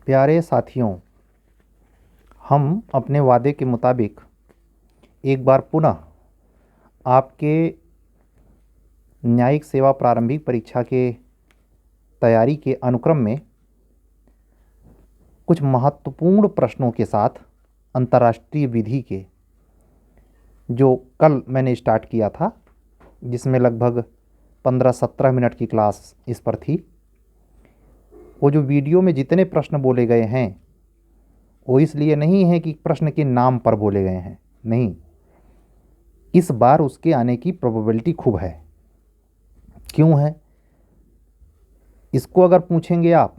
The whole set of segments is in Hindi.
प्यारे साथियों, हम अपने वादे के मुताबिक एक बार पुनः आपके न्यायिक सेवा प्रारंभिक परीक्षा के तैयारी के अनुक्रम में कुछ महत्वपूर्ण प्रश्नों के साथ अंतर्राष्ट्रीय विधि के, जो कल मैंने स्टार्ट किया था, जिसमें लगभग 15-17 मिनट की क्लास इस पर थी। वो जो वीडियो में जितने प्रश्न बोले गए हैं वो इसलिए नहीं है कि प्रश्न के नाम पर बोले गए हैं, नहीं, इस बार उसके आने की प्रोबेबिलिटी खूब है। क्यों है? इसको अगर पूछेंगे आप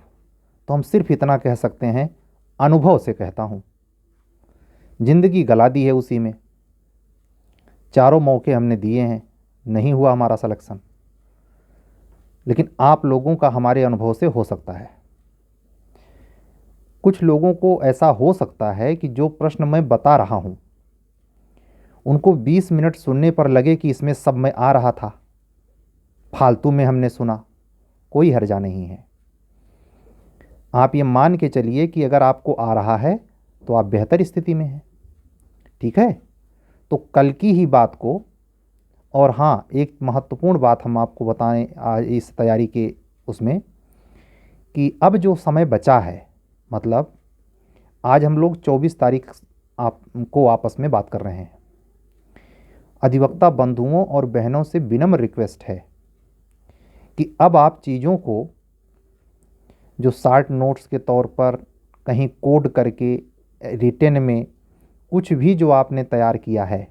तो हम सिर्फ इतना कह सकते हैं, अनुभव से कहता हूँ, जिंदगी गला दी है उसी में। चारों मौके हमने दिए हैं, नहीं हुआ हमारा सिलेक्शन, लेकिन आप लोगों का हमारे अनुभव से हो सकता है। कुछ लोगों को ऐसा हो सकता है कि जो प्रश्न मैं बता रहा हूं उनको 20 मिनट सुनने पर लगे कि इसमें सब में आ रहा था, फालतू में हमने सुना। कोई हर्जा नहीं है। आप ये मान के चलिए कि अगर आपको आ रहा है तो आप बेहतर स्थिति में हैं, ठीक है? तो कल की ही बात को, और हाँ, एक महत्वपूर्ण बात हम आपको बताएं आज इस तैयारी के उसमें, कि अब जो समय बचा है, मतलब आज हम लोग 24 तारीख आपको आपस में बात कर रहे हैं। अधिवक्ता बंधुओं और बहनों से विनम्र रिक्वेस्ट है कि अब आप चीज़ों को जो शार्ट नोट्स के तौर पर कहीं कोड करके रिटेन में कुछ भी जो आपने तैयार किया है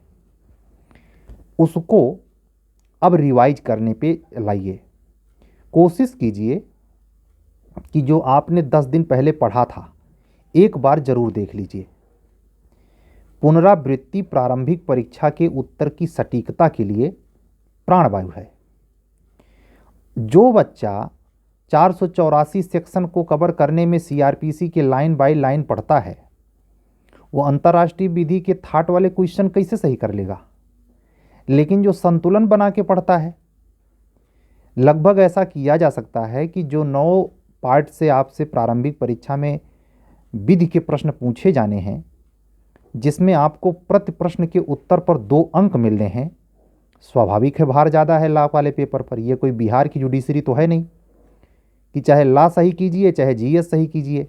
उसको अब रिवाइज करने पे लाइए। कोशिश कीजिए कि जो आपने 10 दिन पहले पढ़ा था एक बार जरूर देख लीजिए। पुनरावृत्ति प्रारंभिक परीक्षा के उत्तर की सटीकता के लिए प्राणवायु है। जो बच्चा 484 सेक्शन को कवर करने में सीआरपीसी के लाइन बाय लाइन पढ़ता है, वो अंतर्राष्ट्रीय विधि के थाट वाले क्वेश्चन कैसे सही कर लेगा? लेकिन जो संतुलन बना के पढ़ता है, लगभग ऐसा किया जा सकता है कि जो 9 पार्ट से आपसे प्रारंभिक परीक्षा में विधि के प्रश्न पूछे जाने हैं, जिसमें आपको प्रति प्रश्न के उत्तर पर 2 अंक मिलने हैं, स्वाभाविक है भार ज़्यादा है लॉ वाले पेपर पर। यह कोई बिहार की जुडिशरी तो है नहीं कि चाहे लॉ सही कीजिए चाहे जीएस सही कीजिए,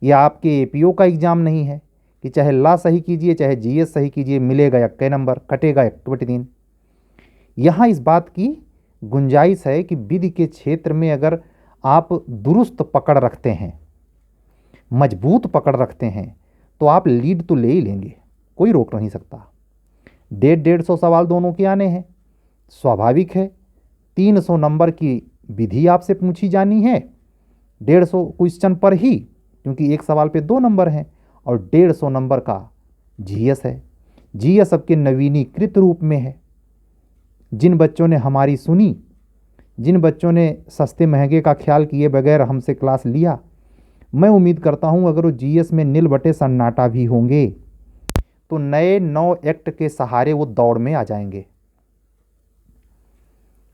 या आपके एपीओ का एग्ज़ाम नहीं है कि चाहे लॉ सही कीजिए चाहे जीएस सही कीजिए मिलेगा 1 नंबर, कटेगा 1/3। यहाँ इस बात की गुंजाइश है कि विधि के क्षेत्र में अगर आप दुरुस्त पकड़ रखते हैं, मजबूत पकड़ रखते हैं, तो आप लीड तो ले ही लेंगे, कोई रोक नहीं सकता। 150 सवाल दोनों के आने हैं, स्वाभाविक है। 300 नंबर की विधि आपसे पूछी जानी है 150 क्वेश्चन पर ही, क्योंकि एक सवाल पे 2 नंबर हैं, और 150 नंबर का जीएस है। जीएस अब के नवीनीकृत रूप में है। जिन बच्चों ने हमारी सुनी, जिन बच्चों ने सस्ते महंगे का ख्याल किए बगैर हमसे क्लास लिया, मैं उम्मीद करता हूं अगर वो जीएस में नील बटे सन्नाटा भी होंगे तो नए 9 एक्ट के सहारे वो दौड़ में आ जाएंगे।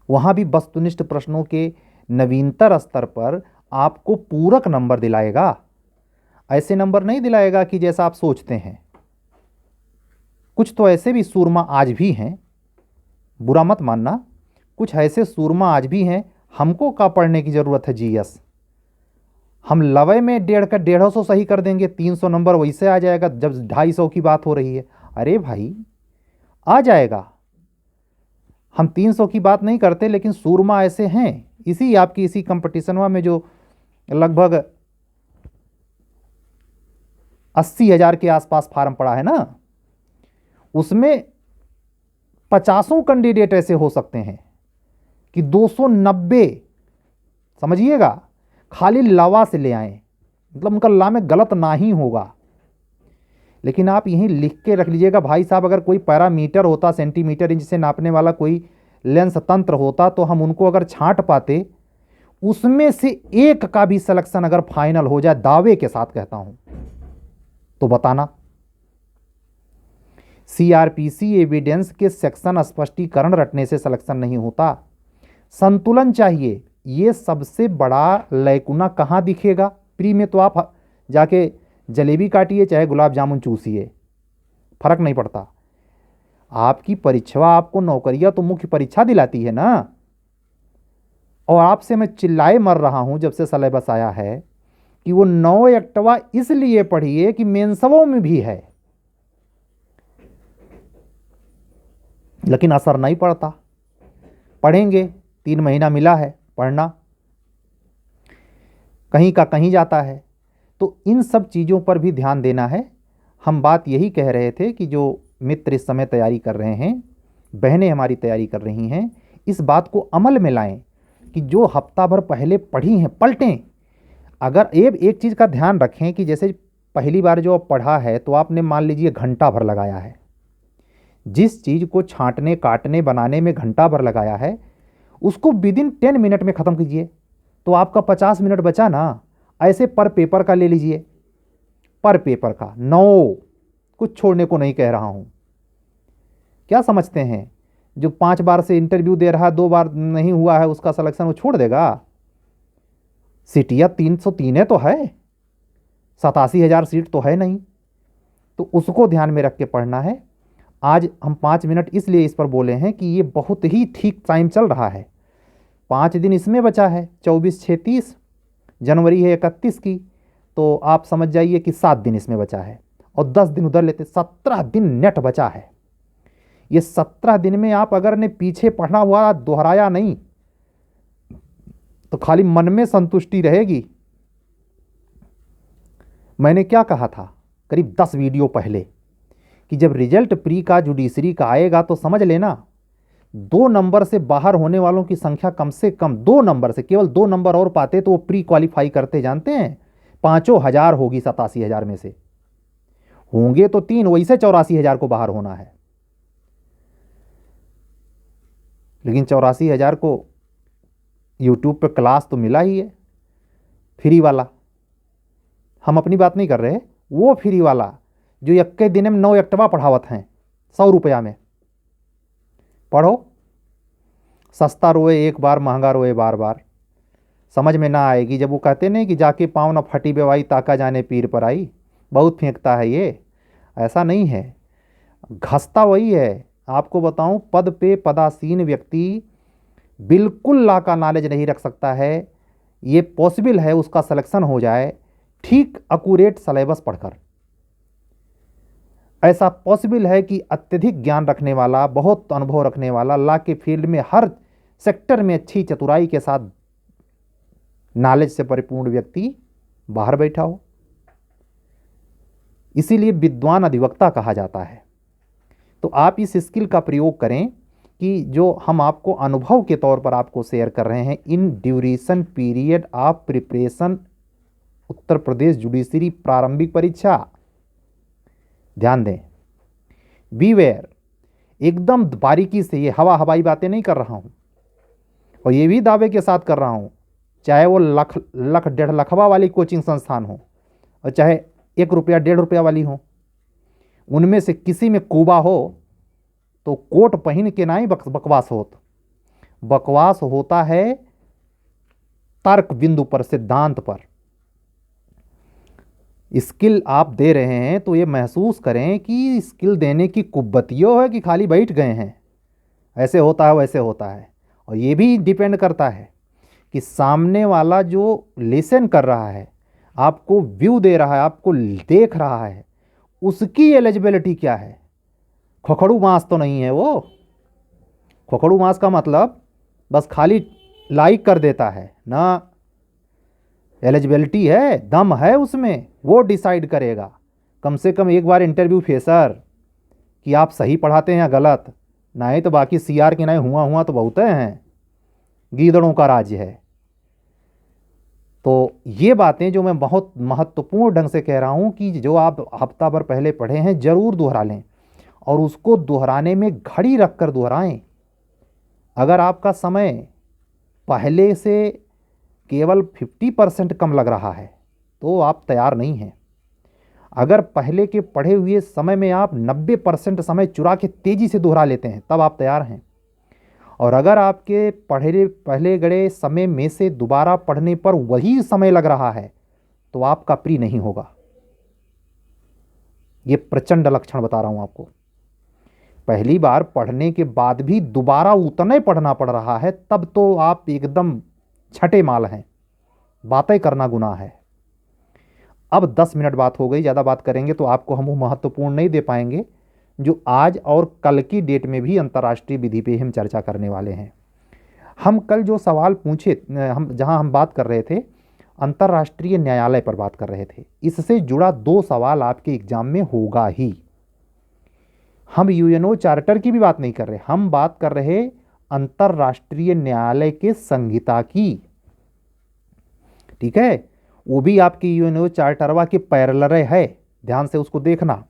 वहां भी वस्तुनिष्ठ प्रश्नों के नवीनतर स्तर पर आपको पूरक नंबर दिलाएगा, ऐसे नंबर नहीं दिलाएगा कि जैसा आप सोचते हैं। कुछ तो ऐसे भी सूरमा आज भी हैं, बुरा मत मानना, कुछ ऐसे सूरमा आज भी हैं। हमको का पढ़ने की ज़रूरत है जीएस? हम लवे में 150 सही कर देंगे, 300 नंबर वैसे आ जाएगा जब 250 की बात हो रही है। अरे भाई, आ जाएगा। हम 300 की बात नहीं करते, लेकिन सूरमा ऐसे हैं। इसी आपकी इसी कंपटीशन में जो लगभग 80,000 के आसपास फार्म पड़ा है ना, उसमें 50 कैंडिडेट ऐसे हो सकते हैं कि 290, समझिएगा, खाली लावा से ले आए, मतलब उनका ला में गलत ना ही होगा। लेकिन आप यहीं लिख के रख लीजिएगा भाई साहब, अगर कोई पैरामीटर होता, सेंटीमीटर इंच से नापने वाला कोई लेंस तंत्र होता, तो हम उनको अगर छांट पाते, उसमें से एक का भी सिलेक्शन अगर फाइनल हो जाए, दावे के साथ कहता हूं, तो बताना। सीआरपीसी एविडेंस के सेक्शन स्पष्टीकरण रटने से सिलेक्शन नहीं होता, संतुलन चाहिए। ये सबसे बड़ा लैकुना कहाँ दिखेगा? प्री में तो आप जाके जलेबी काटिए चाहे गुलाब जामुन चूसिए, फर्क नहीं पड़ता। आपकी परीक्षा, आपको नौकरियां तो मुख्य परीक्षा दिलाती है ना। और आपसे मैं चिल्लाए मर रहा हूं जब से सिलेबस आया है कि वो 9 एक्टवा इसलिए पढ़िए कि मेंसवों में भी है, लेकिन असर नहीं पड़ता। पढ़ेंगे, 3 महीना मिला है पढ़ना, कहीं का कहीं जाता है। तो इन सब चीज़ों पर भी ध्यान देना है। हम बात यही कह रहे थे कि जो मित्र इस समय तैयारी कर रहे हैं, बहनें हमारी तैयारी कर रही हैं, इस बात को अमल में लाएं कि जो हफ्ता भर पहले पढ़ी हैं पलटें। अगर एक चीज़ का ध्यान रखें कि जैसे पहली बार जो पढ़ा है तो आपने मान लीजिए घंटा भर लगाया है, जिस चीज़ को छांटने काटने बनाने में घंटा भर लगाया है उसको विदिन 10 मिनट में ख़त्म कीजिए, तो आपका 50 मिनट बचा ना। ऐसे पर पेपर का ले लीजिए, पर पेपर का 9, कुछ छोड़ने को नहीं कह रहा हूँ। क्या समझते हैं, जो 5 बार से इंटरव्यू दे रहा है, 2 बार नहीं हुआ है उसका सिलेक्शन, वो छोड़ देगा? सीटियाँ 303 है तो है, 87,000 सीट तो है नहीं। तो उसको ध्यान में रख के पढ़ना है। आज हम 5 मिनट इसलिए इस पर बोले हैं कि ये बहुत ही ठीक टाइम चल रहा है। 5 दिन इसमें बचा है, 24, 6, 30, जनवरी है 31 की, तो आप समझ जाइए कि 7 दिन इसमें बचा है और 10 दिन उधर लेते, 17 दिन नेट बचा है। ये 17 दिन में आप अगर ने पीछे पढ़ा हुआ दोहराया नहीं तो खाली मन में संतुष्टि रहेगी। मैंने क्या कहा था करीब 10 वीडियो पहले कि जब रिजल्ट प्री का जुडिशरी का आएगा तो समझ लेना 2 नंबर से बाहर होने वालों की संख्या कम से कम 2 नंबर से, केवल 2 नंबर और पाते तो वो प्री क्वालिफाई करते, जानते हैं? 5,000 होगी 87,000 में से, होंगे तो 3, वैसे 84,000 को बाहर होना है। लेकिन 84,000 को यूट्यूब पे क्लास तो मिला ही है, फ्री वाला। हम अपनी बात नहीं कर रहे, वो फ्री वाला जो 21 दिन में 9 एक्टवा पढ़ावत हैं 100 रुपया में। पढ़ो, सस्ता रोए एक बार, महंगा रोए बार बार। समझ में ना आएगी जब वो कहते नहीं कि जाके पाँव न फटी बेवाई ताका जाने पीर पर आई, बहुत फेंकता है ये। ऐसा नहीं है, घसता वही है। आपको बताऊं, पद पे पदासीन व्यक्ति बिल्कुल ला का नॉलेज नहीं रख सकता है। ये पॉसिबल है उसका सिलेक्शन हो जाए ठीक अक्यूरेट सिलेबस पढ़कर। ऐसा पॉसिबल है कि अत्यधिक ज्ञान रखने वाला, बहुत अनुभव रखने वाला, ला के फील्ड में हर सेक्टर में अच्छी चतुराई के साथ नॉलेज से परिपूर्ण व्यक्ति बाहर बैठा हो। इसीलिए विद्वान अधिवक्ता कहा जाता है। तो आप इस स्किल का प्रयोग करें कि जो हम आपको अनुभव के तौर पर आपको शेयर कर रहे हैं, in duration period of preparation Uttar Pradesh judiciary प्रारंभिक परीक्षा, ध्यान दें, बीवेयर, एकदम बारीकी से, ये हवा हवाई बातें नहीं कर रहा हूं और ये भी दावे के साथ कर रहा हूं, चाहे वो लाख 1.5 लाखवा वाली कोचिंग संस्थान हो और चाहे 1 रुपया 1.5 रुपया वाली हो, उनमें से किसी में कूबा हो तो कोट पहन के ना ही बकवास बकवास होता है तर्क बिंदु पर, सिद्धांत पर। स्किल आप दे रहे हैं तो ये महसूस करें कि स्किल देने की कुव्वतियों है कि खाली बैठ गए हैं, ऐसे होता है वैसे होता है। और ये भी डिपेंड करता है कि सामने वाला जो लिसन कर रहा है, आपको व्यू दे रहा है, आपको देख रहा है, उसकी एलिजिबिलिटी क्या है। खोखड़ू मांस तो नहीं है वो। खोखड़ू मांस का मतलब बस खाली लाइक कर देता है ना, एलिजिबिलिटी है, दम है उसमें, वो डिसाइड करेगा। कम से कम एक बार इंटरव्यू फेसर कि आप सही पढ़ाते हैं या गलत, नहीं तो बाकी सीआर के नहीं हुआ तो बहुत हैं, गीदड़ों का राज्य है। तो ये बातें जो मैं बहुत महत्वपूर्ण ढंग से कह रहा हूँ कि जो आप हफ्ता भर पहले पढ़े हैं ज़रूर दोहरा लें और उसको दोहराने में घड़ी रख कर दोहराएँ। अगर आपका समय पहले से केवल 50% कम लग रहा है तो आप तैयार नहीं हैं। अगर पहले के पढ़े हुए समय में आप 90% समय चुरा के तेज़ी से दोहरा लेते हैं तब आप तैयार हैं। और अगर आपके पहले गए समय में से दोबारा पढ़ने पर वही समय लग रहा है तो आपका प्री नहीं होगा। ये प्रचंड लक्षण बता रहा हूं आपको। पहली बार पढ़ने के बाद भी दोबारा उतना ही पढ़ना पड़ रहा है, तब तो आप एकदम छठे माल हैं, बातें करना गुनाह है। अब 10 मिनट बात हो गई, ज़्यादा बात करेंगे तो आपको हम वो महत्वपूर्ण नहीं दे पाएंगे जो आज और कल की डेट में भी अंतर्राष्ट्रीय विधि पे हम चर्चा करने वाले हैं। हम कल जो सवाल पूछे, हम बात कर रहे थे अंतर्राष्ट्रीय न्यायालय पर बात कर रहे थे, इससे जुड़ा 2 सवाल आपके एग्जाम में होगा ही। हम यूएनओ चार्टर की भी बात नहीं कर रहे, हम बात कर रहे अंतर्राष्ट्रीय न्यायालय के संहिता की। ठीक है, वो भी आपकी यूएनओ चार्टरवा के पैरेलल है, ध्यान से उसको देखना।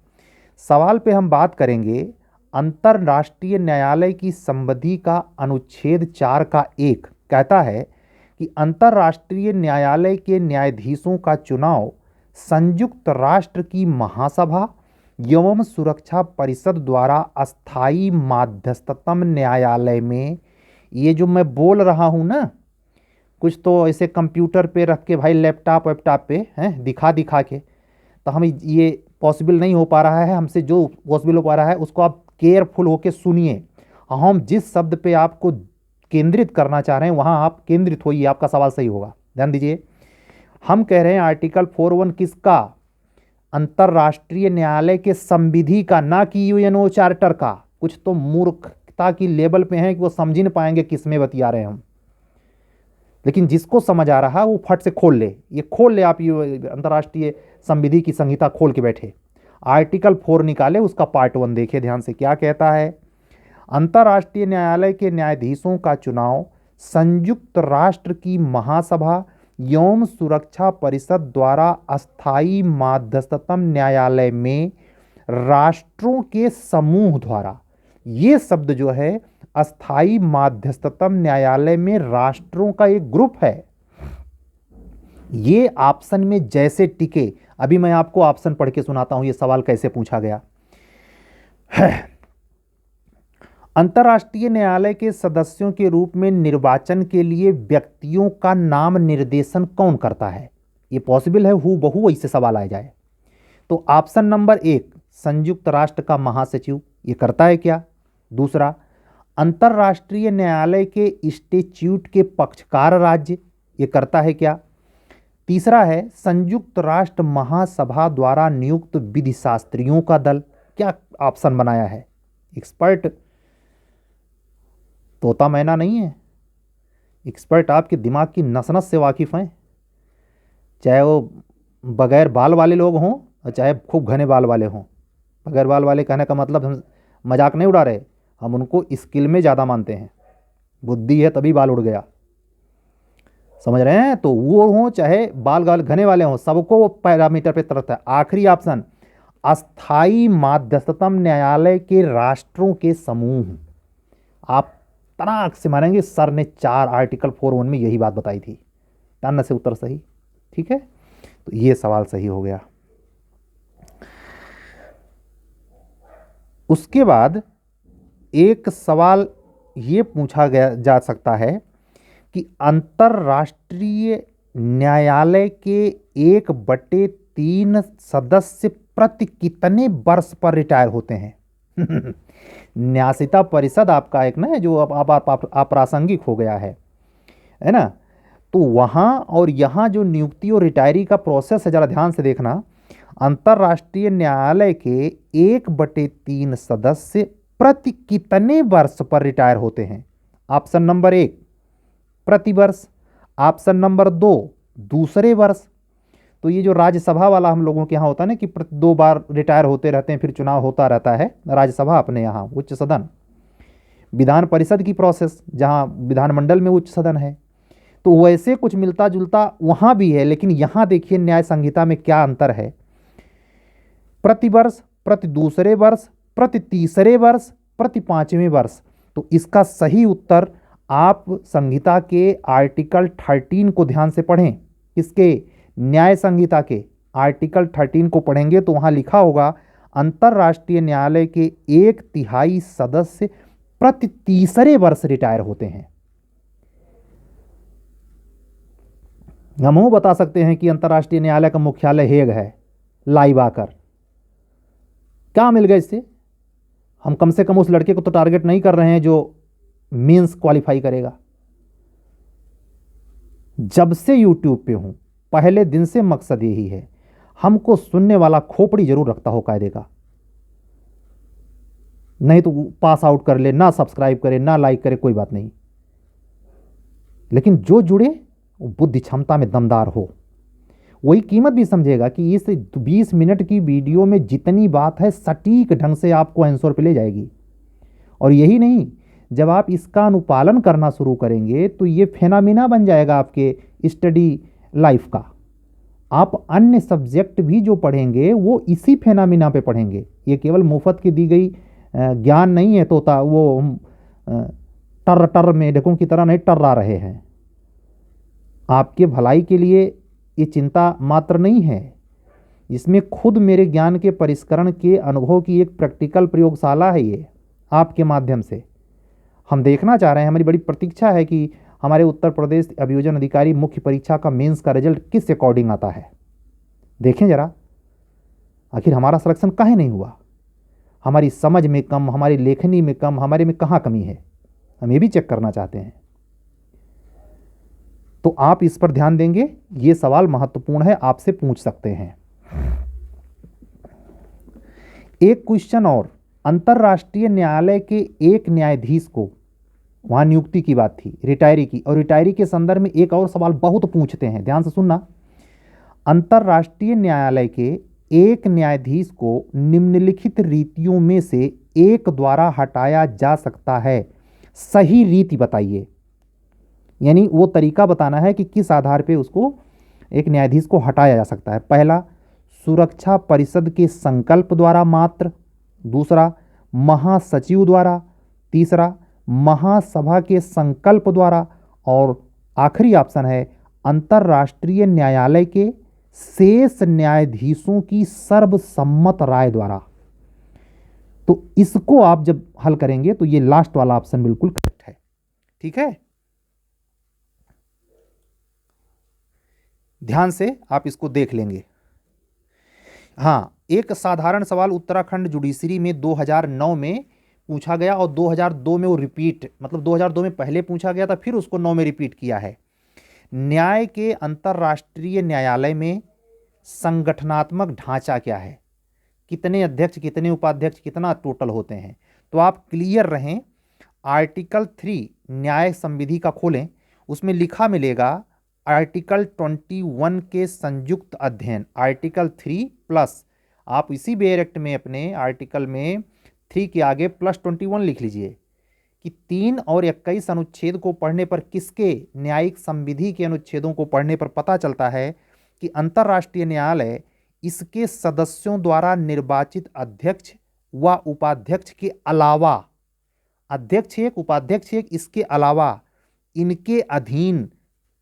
सवाल पे हम बात करेंगे अंतर्राष्ट्रीय न्यायालय की संविधि का अनुच्छेद 4 का 1 कहता है कि अंतर्राष्ट्रीय न्यायालय के न्यायाधीशों का चुनाव संयुक्त राष्ट्र की महासभा एवं सुरक्षा परिषद द्वारा अस्थायी मध्यस्थतम न्यायालय में, ये जो मैं बोल रहा हूँ ना, कुछ तो ऐसे कंप्यूटर पे रख के भाई लैपटॉप वैपटॉप पे हैं दिखा दिखा के, तो हमें ये पॉसिबल नहीं हो पा रहा है। हमसे जो पॉसिबल हो पा रहा है उसको आप केयरफुल होके सुनिए। हम जिस शब्द पे आपको केंद्रित करना चाह रहे हैं वहाँ आप केंद्रित होइए, आपका सवाल सही होगा। ध्यान दीजिए, हम कह रहे हैं आर्टिकल 41 किसका? अंतर्राष्ट्रीय न्यायालय के संविधि का, ना कि यूएनओ चार्टर का। कुछ तो मूर्खता की लेवल पे हैं कि वो समझ नहीं पाएंगे किस में बतिया रहे हैं हम, लेकिन जिसको समझ आ रहा है वो फट से खोल ले। ये खोल ले, आप ये अंतर्राष्ट्रीय संविधि की संहिता खोल के बैठे, आर्टिकल 4 निकाले, उसका पार्ट 1 देखे ध्यान से क्या कहता है। अंतर्राष्ट्रीय न्यायालय के न्यायाधीशों का चुनाव संयुक्त राष्ट्र की महासभा एवं सुरक्षा परिषद द्वारा अस्थायी मध्यस्थतम न्यायालय में राष्ट्रों के समूह द्वारा, ये शब्द जो है अस्थायी मध्यस्थतम न्यायालय में राष्ट्रों का एक ग्रुप है। ये ऑप्शन में जैसे टिके, अभी मैं आपको ऑप्शन पढ़ के सुनाता हूं ये सवाल कैसे पूछा गया है। अंतर्राष्ट्रीय न्यायालय के सदस्यों के रूप में निर्वाचन के लिए व्यक्तियों का नाम निर्देशन कौन करता है? ये पॉसिबल है हूबहू ऐसे सवाल आ जाए। तो ऑप्शन नंबर 1 संयुक्त राष्ट्र का महासचिव, ये करता है क्या? दूसरा, अंतर्राष्ट्रीय न्यायालय के स्टैट्यूट के पक्षकार राज्य, ये करता है क्या? तीसरा है संयुक्त राष्ट्र महासभा द्वारा नियुक्त विधि शास्त्रियों का दल। क्या ऑप्शन बनाया है? एक्सपर्ट तोता मैना नहीं है, एक्सपर्ट आपके दिमाग की नस नस से वाकिफ हैं, चाहे वो बगैर बाल वाले लोग हों और चाहे खूब घने बाल वाले हों। बगैर बाल वाले कहने का मतलब हम मजाक नहीं उड़ा रहे, हम उनको स्किल में ज़्यादा मानते हैं। बुद्धि है तभी बाल उड़ गया, समझ रहे हैं? तो वो हों चाहे बाल गाल घने वाले हों, सबको वो पैरामीटर पे तरसता है। आखिरी ऑप्शन अस्थायी मध्यस्थतम न्यायालय के राष्ट्रों के समूह। आप तनाक से मानेंगे सर ने 4 आर्टिकल 41 में यही बात बताई थी। तन से उत्तर सही, ठीक है, तो ये सवाल सही हो गया। उसके बाद एक सवाल ये पूछा गया जा सकता है कि अंतर्राष्ट्रीय न्यायालय के 1/3 सदस्य प्रति कितने वर्ष पर रिटायर होते हैं? न्यासिता परिषद आपका एक ना जो अब अप्रासंगिक हो गया है ना, तो वहाँ और यहाँ जो नियुक्ति और रिटायरी का प्रोसेस है, जरा ध्यान से देखना। अंतर्राष्ट्रीय न्यायालय के 1/3 सदस्य प्रति कितने वर्ष पर रिटायर होते हैं? ऑप्शन नंबर 1 प्रति वर्ष, ऑप्शन नंबर 2 दूसरे वर्ष। तो ये जो राज्यसभा वाला हम लोगों के यहाँ होता है ना कि 2 बार रिटायर होते रहते हैं, फिर चुनाव होता रहता है, राज्यसभा अपने यहाँ उच्च सदन। विधान परिषद की प्रोसेस जहाँ विधानमंडल में उच्च सदन है, तो वैसे कुछ मिलता जुलता वहाँ भी है, लेकिन यहाँ देखिए न्याय संहिता में क्या अंतर है। प्रति वर्ष, प्रति दूसरे वर्ष, प्रति तीसरे वर्ष, प्रति 5वें वर्ष। तो इसका सही उत्तर आप संहिता के आर्टिकल 13 को ध्यान से पढ़ें। किसके? न्याय संहिता के आर्टिकल 13 को पढ़ेंगे तो वहाँ लिखा होगा अंतर्राष्ट्रीय न्यायालय के 1/3 सदस्य प्रति तीसरे वर्ष रिटायर होते हैं। हम वो बता सकते हैं कि अंतर्राष्ट्रीय न्यायालय का मुख्यालय हेग है, लाइव आकर। क्या मिल गया इससे? हम कम से कम उस लड़के को तो टारगेट नहीं कर रहे हैं जो मेंस क्वालिफाई करेगा। जब से यूट्यूब पे हूं, पहले दिन से मकसद यही है, हमको सुनने वाला खोपड़ी जरूर रखता हो कायदे का। नहीं तो पास आउट कर ले, ना सब्सक्राइब करे, ना लाइक करे, कोई बात नहीं, लेकिन जो जुड़े वो बुद्धि क्षमता में दमदार हो, वही कीमत भी समझेगा कि इस 20 मिनट की वीडियो में जितनी बात है सटीक ढंग से आपको आंसर पे ले जाएगी। और यही नहीं, जब आप इसका अनुपालन करना शुरू करेंगे तो ये फेनामिना बन जाएगा आपके स्टडी लाइफ का। आप अन्य सब्जेक्ट भी जो पढ़ेंगे वो इसी फेनामिना पे पढ़ेंगे। ये केवल मुफ्त की दी गई ज्ञान नहीं है, तोता वो टर टर मेढकों की तरह नहीं टर्रा रहे हैं। आपके भलाई के लिए ये चिंता मात्र नहीं है, इसमें खुद मेरे ज्ञान के परिष्करण के अनुभव की एक प्रैक्टिकल प्रयोगशाला है। ये आपके माध्यम से हम देखना चाह रहे हैं, हमारी बड़ी प्रतीक्षा है कि हमारे उत्तर प्रदेश अभियोजन अधिकारी मुख्य परीक्षा का मेंस का रिजल्ट किस अकॉर्डिंग आता है। देखें जरा, आखिर हमारा सिलेक्शन काहे नहीं हुआ? हमारी समझ में कम, हमारी लेखनी में कम, हमारे में कहाँ कमी है, हम ये भी चेक करना चाहते हैं। तो आप इस पर ध्यान देंगे, ये सवाल महत्वपूर्ण है, आपसे पूछ सकते हैं। एक क्वेश्चन और, अंतर्राष्ट्रीय न्यायालय के एक न्यायाधीश को, वहां नियुक्ति की बात थी, रिटायरी की, और रिटायरी के संदर्भ में एक और सवाल बहुत पूछते हैं, ध्यान से सुनना। अंतर्राष्ट्रीय न्यायालय के एक न्यायाधीश को निम्नलिखित रीतियों में से एक द्वारा हटाया जा सकता है, सही रीति बताइए। यानी वो तरीका बताना है कि किस आधार पे उसको, एक न्यायाधीश को हटाया जा सकता है। पहला, सुरक्षा परिषद के संकल्प द्वारा मात्र। दूसरा, महासचिव द्वारा। तीसरा, महासभा के संकल्प द्वारा। और आखिरी ऑप्शन है, अंतर्राष्ट्रीय न्यायालय के शेष न्यायाधीशों की सर्वसम्मत राय द्वारा। तो इसको आप जब हल करेंगे तो ये लास्ट वाला ऑप्शन बिल्कुल करेक्ट है। ठीक है, ध्यान से आप इसको देख लेंगे। हाँ, एक साधारण सवाल उत्तराखंड जुडिशरी में 2009 में पूछा गया और 2002 में वो रिपीट, मतलब 2002 में पहले पूछा गया था, फिर उसको 9 में रिपीट किया है। न्याय के अंतर्राष्ट्रीय न्यायालय में संगठनात्मक ढांचा क्या है, कितने अध्यक्ष, कितने उपाध्यक्ष, कितना टोटल होते हैं। तो आप क्लियर रहें। आर्टिकल 3 न्याय संविधि का खोलें, उसमें लिखा मिलेगा आर्टिकल 21 के संयुक्त अध्ययन, आर्टिकल 3 प्लस, आप इसी बेयर एक्ट में अपने आर्टिकल में 3 के आगे +21 लिख लीजिए कि 3 और 21 अनुच्छेद को पढ़ने पर, किसके, न्यायिक संविधि के अनुच्छेदों को पढ़ने पर पता चलता है कि अंतर्राष्ट्रीय न्यायालय इसके सदस्यों द्वारा निर्वाचित अध्यक्ष व उपाध्यक्ष के अलावा, अध्यक्ष एक, उपाध्यक्ष एक, इसके अलावा इनके अधीन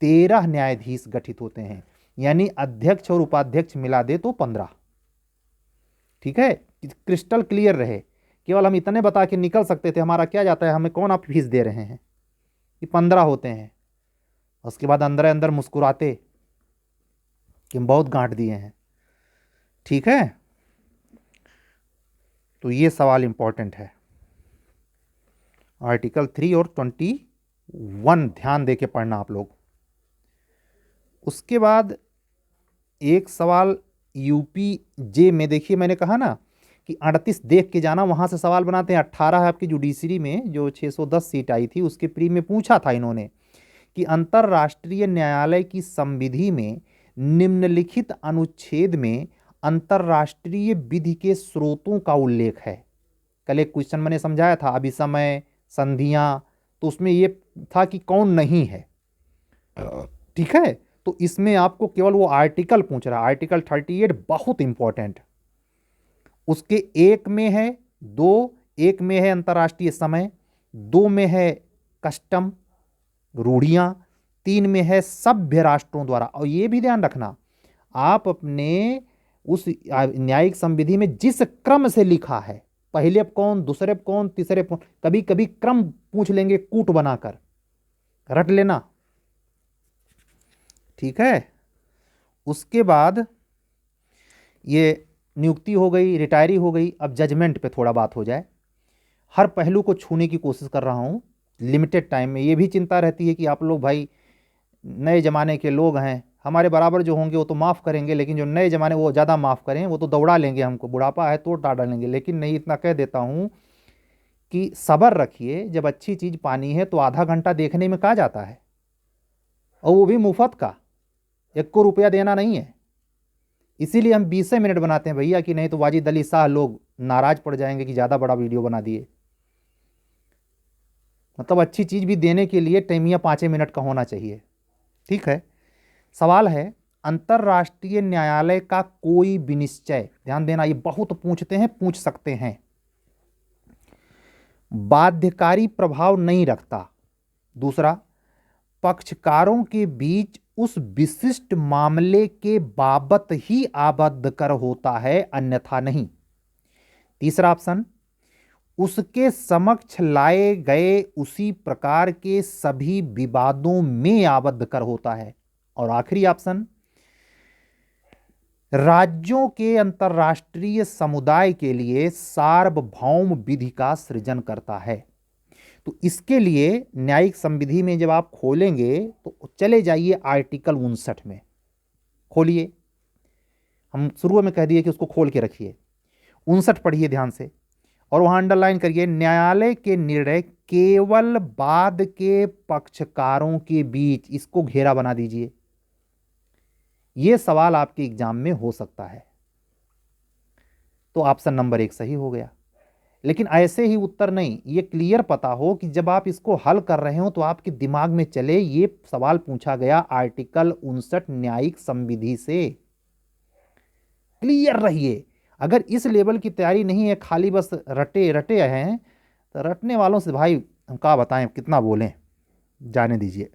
13 न्यायाधीश गठित होते हैं। यानी अध्यक्ष और उपाध्यक्ष मिला दे तो 15। ठीक है, क्रिस्टल क्लियर रहे। केवल हम इतने बता के निकल सकते थे, हमारा क्या जाता है, हमें कौन आप फीस दे रहे हैं, कि 15 होते हैं। उसके बाद अंदर अंदर मुस्कुराते कि हम बहुत गांठ दिए हैं। ठीक है, तो ये सवाल इंपॉर्टेंट है। आर्टिकल 3 और 21 ध्यान दे के पढ़ना आप लोग। उसके बाद एक सवाल यूपी जे में, देखिए मैंने कहा ना कि 38 देख के जाना, वहाँ से सवाल बनाते हैं। 18 है आपकी जुडिशरी में, जो 610 सीट आई थी, उसके प्री में पूछा था इन्होंने कि अंतर्राष्ट्रीय न्यायालय की संविधि में निम्नलिखित अनुच्छेद में अंतर्राष्ट्रीय विधि के स्रोतों का उल्लेख है। कल एक क्वेश्चन मैंने समझाया था, अभिसमय, संधियां, तो उसमें ये था कि कौन नहीं है। ठीक है, तो इसमें आपको केवल वो आर्टिकल पूछ रहा है, आर्टिकल 38 बहुत इंपॉर्टेंट। उसके एक में है, एक में है अंतर्राष्ट्रीय समय, 2 में है कस्टम, रूढ़ियां, 3 में है सभ्य राष्ट्रों द्वारा। और ये भी ध्यान रखना, आप अपने उस न्यायिक संविधि में जिस क्रम से लिखा है, पहले अब कौन, दूसरे अब कौन, तीसरे अब कौन, कभी कभी क्रम पूछ लेंगे कूट बनाकर, रट लेना। ठीक है। उसके बाद ये नियुक्ति हो गई, रिटायरी हो गई। अब जजमेंट पे थोड़ा बात हो जाए। हर पहलू को छूने की कोशिश कर रहा हूँ लिमिटेड टाइम में। ये भी चिंता रहती है कि आप लोग भाई नए ज़माने के लोग हैं, हमारे बराबर जो होंगे वो तो माफ़ करेंगे, लेकिन जो नए ज़माने वो ज़्यादा माफ़ करें, वो तो दौड़ा लेंगे हमको, बुढ़ापा है तो डाल डालेंगे। लेकिन नहीं, इतना कह देता हूँ कि सब्र रखिए। जब अच्छी चीज़ पानी है तो आधा घंटा देखने में कहा जाता है, और वो भी मुफ्त का, 1 रुपया देना नहीं है। इसीलिए हम 20 मिनट बनाते हैं भैया, कि नहीं तो वाजिद अली शाह लोग नाराज पड़ जाएंगे कि ज़्यादा बड़ा वीडियो बना दिए। मतलब अच्छी चीज़ भी देने के लिए टाइमिया 5 मिनट का होना चाहिए। ठीक है। सवाल है, अंतर्राष्ट्रीय न्यायालय का कोई विनिश्चय, ध्यान देना ये बहुत पूछते हैं, पूछ सकते हैं, बाध्यकारी प्रभाव नहीं रखता। दूसरा, पक्षकारों के बीच उस विशिष्ट मामले के बाबत ही आबद्ध कर होता है, अन्यथा नहीं। तीसरा ऑप्शन, उसके समक्ष लाए गए उसी प्रकार के सभी विवादों में आबद्ध कर होता है। और आखिरी ऑप्शन, राज्यों के अंतर्राष्ट्रीय समुदाय के लिए सार्वभौम विधि का सृजन करता है। तो इसके लिए न्यायिक संविधि में जब आप खोलेंगे तो चले जाइए आर्टिकल 59 में, खोलिए। हम शुरू में कह दिए कि उसको खोल के रखिए। 59 पढ़िए ध्यान से, और वहां अंडरलाइन करिए, न्यायालय के निर्णय केवल बाद के पक्षकारों के बीच, इसको घेरा बना दीजिए। यह सवाल आपके एग्जाम में हो सकता है। तो ऑप्शन नंबर 1 सही हो गया। लेकिन ऐसे ही उत्तर नहीं, ये क्लियर पता हो कि जब आप इसको हल कर रहे हो तो आपके दिमाग में चले ये सवाल पूछा गया आर्टिकल 59 न्यायिक संविधि से। क्लियर रहिए। अगर इस लेवल की तैयारी नहीं है, खाली बस रटे रटे हैं, तो रटने वालों से भाई हम क्या बताएं, कितना बोलें, जाने दीजिए।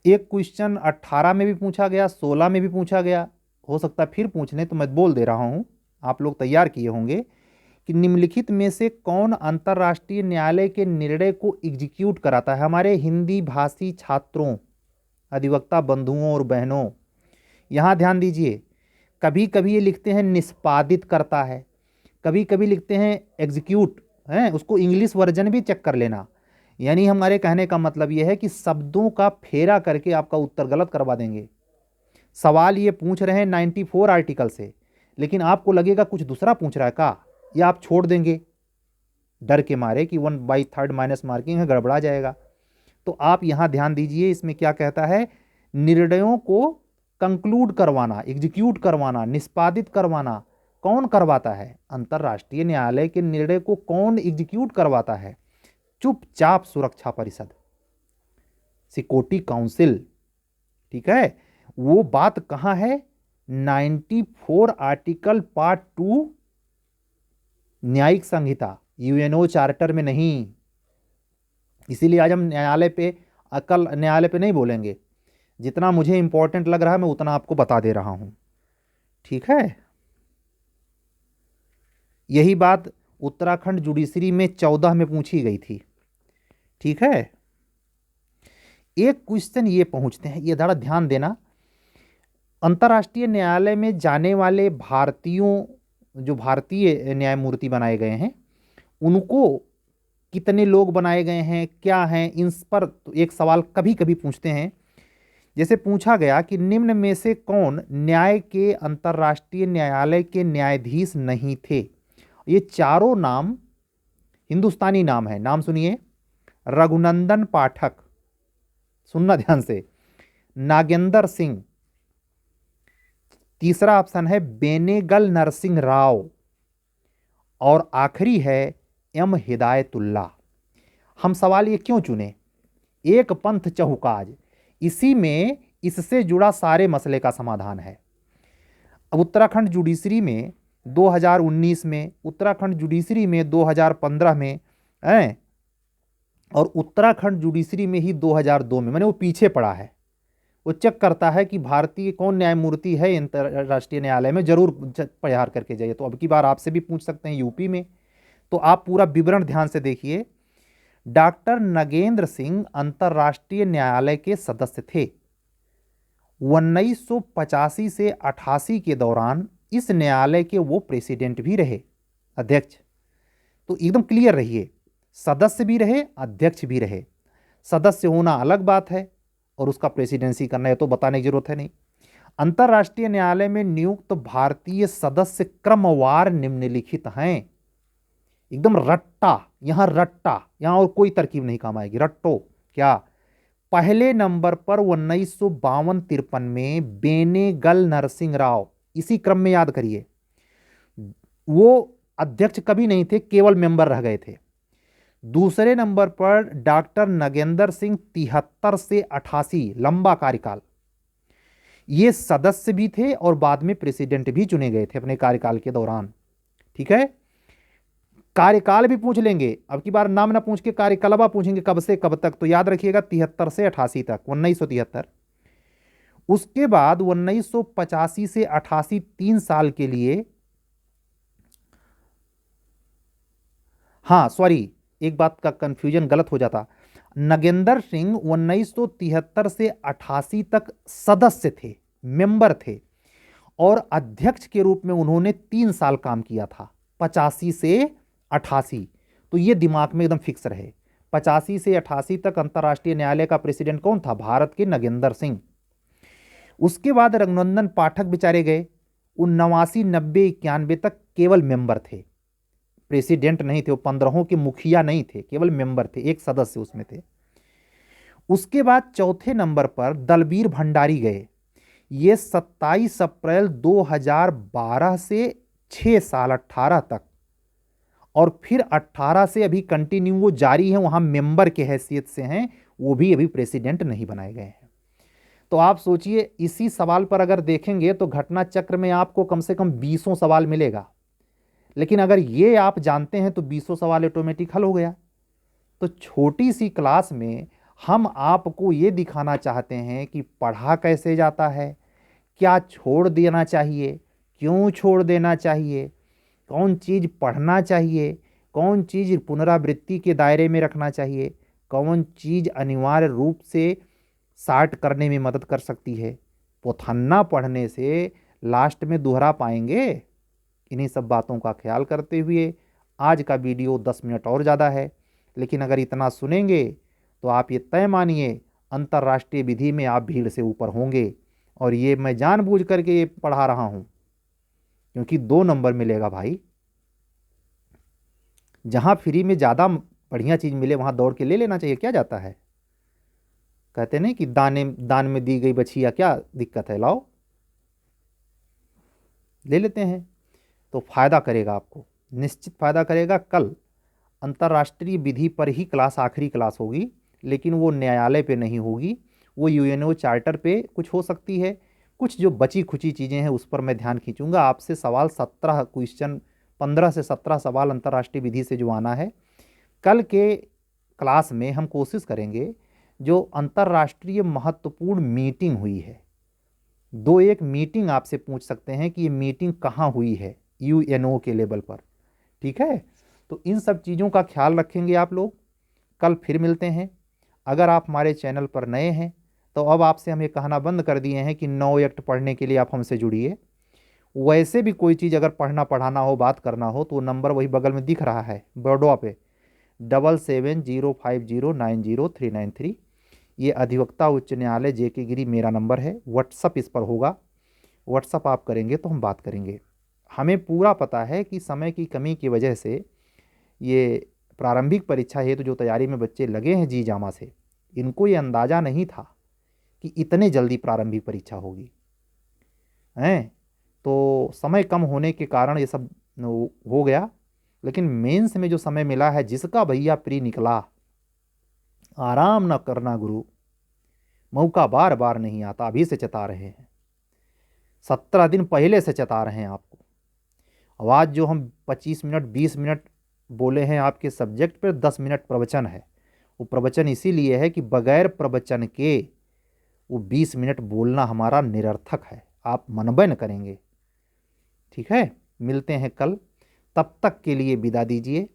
एक क्वेश्चन 18 में भी पूछा गया, 16 में भी पूछा गया, हो सकता है फिर पूछ लें, तो मैं बोल दे रहा हूं, आप लोग तैयार किए होंगे कि निम्नलिखित में से कौन अंतर्राष्ट्रीय न्यायालय के निर्णय को एग्जीक्यूट कराता है। हमारे हिंदी भाषी छात्रों, अधिवक्ता बंधुओं और बहनों, यहां ध्यान दीजिए। कभी कभी ये लिखते हैं निष्पादित करता है, कभी कभी लिखते हैं एग्जीक्यूट है, उसको इंग्लिश वर्जन भी चेक कर लेना। यानी हमारे कहने का मतलब यह है कि शब्दों का फेरा करके आपका उत्तर गलत करवा देंगे। सवाल ये पूछ रहे हैं 94 आर्टिकल से, लेकिन आपको लगेगा कुछ दूसरा पूछ रहा है का, या आप छोड़ देंगे डर के मारे कि 1/3 माइनस मार्किंग है, गड़बड़ा जाएगा। तो आप यहां ध्यान दीजिए, इसमें क्या कहता है, निर्णयों को कंक्लूड करवाना, एग्जीक्यूट करवाना, निष्पादित करवाना कौन करवाता है? अंतर्राष्ट्रीय न्यायालय के निर्णय को कौन एग्जीक्यूट करवाता है? चुपचाप सुरक्षा परिषद, सिक्योरिटी काउंसिल। ठीक है, वो बात कहां है? 94 आर्टिकल पार्ट 2 न्यायिक संहिता, यूएनओ चार्टर में नहीं। इसीलिए आज हम न्यायालय पे नहीं बोलेंगे। जितना मुझे इंपॉर्टेंट लग रहा है मैं उतना आपको बता दे रहा हूं। ठीक है, यही बात उत्तराखंड जुडिशरी में 14 में पूछी गई थी। ठीक है, एक क्वेश्चन ये पहुंचते हैं, ये थोड़ा ध्यान देना। अंतर्राष्ट्रीय न्यायालय में जाने वाले भारतीयों, जो भारतीय न्यायमूर्ति बनाए गए हैं, उनको कितने लोग बनाए गए हैं, क्या हैं, इन पर तो एक सवाल कभी कभी पूछते हैं। जैसे पूछा गया कि निम्न में से कौन न्याय के अंतर्राष्ट्रीय न्यायालय के न्यायाधीश नहीं थे। ये चारों नाम हिंदुस्तानी नाम है। नाम सुनिए, रघुनंदन पाठक, सुनना ध्यान से, नागेंद्र सिंह, तीसरा ऑप्शन है बेनेगल नरसिंह राव, और आखिरी है एम हिदायतुल्ला। हम सवाल ये क्यों चुने? एक पंथ चहुकाज, इसी में इससे जुड़ा सारे मसले का समाधान है। अब उत्तराखंड जुडिशरी में 2019 में, उत्तराखंड जुडिशरी में 2015 में है, और उत्तराखंड जुडिशरी में ही 2002 में, मैंने वो पीछे पड़ा है। वो चेक करता है कि भारतीय कौन न्यायमूर्ति है अंतर्राष्ट्रीय न्यायालय में, जरूर प्रहार करके जाइए। तो अब की बार आपसे भी पूछ सकते हैं यूपी में। तो आप पूरा विवरण ध्यान से देखिए। डॉक्टर नगेंद्र सिंह अंतर्राष्ट्रीय न्यायालय के सदस्य थे। 1985 से 88 के दौरान इस न्यायालय के वो प्रेसिडेंट भी रहे, अध्यक्ष। तो एकदम क्लियर रहिए, सदस्य भी रहे, अध्यक्ष भी रहे। सदस्य होना अलग बात है और उसका प्रेसिडेंसी करना है तो बताने की जरूरत है नहीं। अंतर्राष्ट्रीय न्यायालय में नियुक्त भारतीय सदस्य क्रमवार निम्नलिखित हैं। एकदम रट्टा, यहां और कोई तरकीब नहीं काम आएगी, रट्टो क्या। पहले नंबर पर 1952-53 में बेनेगल नरसिंह राव, इसी क्रम में याद करिए, वो अध्यक्ष कभी नहीं थे, केवल मेंबर रह गए थे। दूसरे नंबर पर डॉक्टर नगेंद्र सिंह 73 से 88, लंबा कार्यकाल, ये सदस्य भी थे और बाद में प्रेसिडेंट भी चुने गए थे अपने कार्यकाल के दौरान। ठीक है, कार्यकाल भी पूछ लेंगे, अब की बार नाम ना पूछ के कार्यकालवा पूछेंगे कब से कब तक, तो याद रखिएगा 73 से 88 तक, 1973। उसके बाद 1985 से 88 3 साल के लिए, हाँ सॉरी एक बात का कंफ्यूजन गलत हो जाता, नगेंद्र सिंह 1973 से 88 तक सदस्य थे, मेंबर थे, और अध्यक्ष के रूप में उन्होंने 3 साल काम किया था, 85 से 88। तो ये दिमाग में एकदम फिक्स रहे, 85 से 88 तक अंतर्राष्ट्रीय न्यायालय का प्रेसिडेंट कौन था, भारत के नगेंद्र सिंह। उसके बाद रघुनंदन पाठक बेचारे गए, वो 89, 90, 91 तक केवल मेंबर थे, प्रेसिडेंट नहीं थे, वो 15 के मुखिया नहीं थे, केवल मेंबर थे, एक सदस्य उसमें थे। उसके बाद चौथे नंबर पर दलबीर भंडारी गए, ये 27 अप्रैल 2012 से 6 साल 18 तक, और फिर 18 से अभी कंटिन्यू वो जारी है, वहां मेंबर के हैसियत से हैं, वो भी अभी प्रेसिडेंट नहीं बनाए गए हैं। तो आप सोचिए, इसी सवाल पर अगर देखेंगे तो घटना चक्र में आपको कम से कम 20 सवाल मिलेगा, लेकिन अगर ये आप जानते हैं तो 20 सवाल ऑटोमेटिक हल हो गया। तो छोटी सी क्लास में हम आपको ये दिखाना चाहते हैं कि पढ़ा कैसे जाता है, क्या छोड़ देना चाहिए, क्यों छोड़ देना चाहिए, कौन चीज़ पढ़ना चाहिए, कौन चीज़ पुनरावृत्ति के दायरे में रखना चाहिए, कौन चीज़ अनिवार्य रूप से शार्ट करने में मदद कर सकती है। पोथन्ना पढ़ने से लास्ट में दोहरा पाएंगे। इन्हीं सब बातों का ख्याल करते हुए आज का वीडियो 10 मिनट और ज़्यादा है, लेकिन अगर इतना सुनेंगे तो आप ये तय मानिए अंतर्राष्ट्रीय विधि में आप भीड़ से ऊपर होंगे। और ये मैं जानबूझ करके ये पढ़ा रहा हूँ क्योंकि 2 नंबर मिलेगा भाई। जहाँ फ्री में ज़्यादा बढ़िया चीज़ मिले वहाँ दौड़ के ले लेना चाहिए, क्या जाता है। कहते नहीं कि दान में दी गई बछिया, क्या दिक्कत है, लाओ ले लेते हैं। तो फायदा करेगा, आपको निश्चित फायदा करेगा। कल अंतर्राष्ट्रीय विधि पर ही क्लास, आखिरी क्लास होगी, लेकिन वो न्यायालय पे नहीं होगी, वो यूएनओ चार्टर पे कुछ हो सकती है। कुछ जो बची खुची चीज़ें हैं उस पर मैं ध्यान खींचूंगा। आपसे सवाल 17 क्वेश्चन, 15 से 17 सवाल अंतर्राष्ट्रीय विधि से जो आना है। कल के क्लास में हम कोशिश करेंगे जो अंतर्राष्ट्रीय महत्वपूर्ण मीटिंग हुई है, 2-1 मीटिंग आपसे पूछ सकते हैं कि ये मीटिंग कहाँ हुई है यूएनओ के लेवल पर। ठीक है, तो इन सब चीज़ों का ख्याल रखेंगे आप लोग। कल फिर मिलते हैं। अगर आप हमारे चैनल पर नए हैं तो अब आपसे हम ये कहना बंद कर दिए हैं कि 9 एक्ट पढ़ने के लिए आप हमसे जुड़िए। वैसे भी कोई चीज़ अगर पढ़ना पढ़ाना हो, बात करना हो, तो नंबर वही बगल में दिख रहा है बोर्डवा पे, 7705090393। ये अधिवक्ता उच्च न्यायालय जेके गिरी मेरा नंबर है। व्हाट्सअप इस पर होगा, व्हाट्सअप आप करेंगे तो हम बात करेंगे। हमें पूरा पता है कि समय की कमी की वजह से ये प्रारंभिक परीक्षा हेतु जो तैयारी में बच्चे लगे हैं जी जामा से, इनको ये अंदाज़ा नहीं था कि इतने जल्दी प्रारंभिक परीक्षा होगी हैं। तो समय कम होने के कारण ये सब हो गया, लेकिन मेंस में जो समय मिला है, जिसका भैया प्री निकला, आराम न करना गुरु, मौका बार बार नहीं आता। अभी से चेता रहे हैं, 17 दिन पहले से चेता रहे हैं आपको। आवाज़ जो हम 25 मिनट 20 मिनट बोले हैं आपके सब्जेक्ट पर, 10 मिनट प्रवचन है। वो प्रवचन इसीलिए है कि बगैर प्रवचन के वो 20 मिनट बोलना हमारा निरर्थक है, आप मनबे न करेंगे। ठीक है, मिलते हैं कल, तब तक के लिए विदा दीजिए।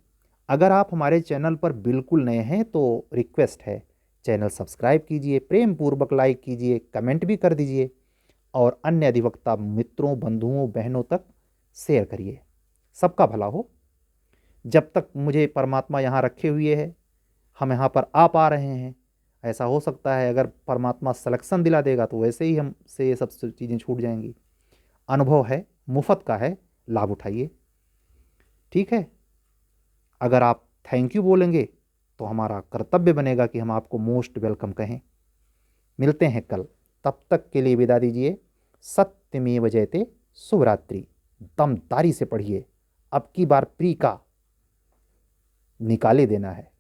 अगर आप हमारे चैनल पर बिल्कुल नए हैं तो रिक्वेस्ट है, चैनल सब्सक्राइब कीजिए, प्रेम पूर्वक लाइक कीजिए, कमेंट भी कर दीजिए और अन्य अधिवक्ता मित्रों, बंधुओं, बहनों तक शेयर करिए। सबका भला हो। जब तक मुझे परमात्मा यहाँ रखे हुए है, हम यहाँ पर आ पा रहे हैं। ऐसा हो सकता है अगर परमात्मा सिलेक्शन दिला देगा तो वैसे ही हमसे ये सब चीज़ें छूट जाएंगी। अनुभव है, मुफ्त का है, लाभ उठाइए। ठीक है। अगर आप थैंक यू बोलेंगे तो हमारा कर्तव्य बनेगा कि हम आपको मोस्ट वेलकम कहें। मिलते हैं कल, तब तक के लिए विदा दीजिए। सत्यमेव जयते। शुभ रात्रि। दमदारी से पढ़िए, अब की बार प्री का निकाले देना है।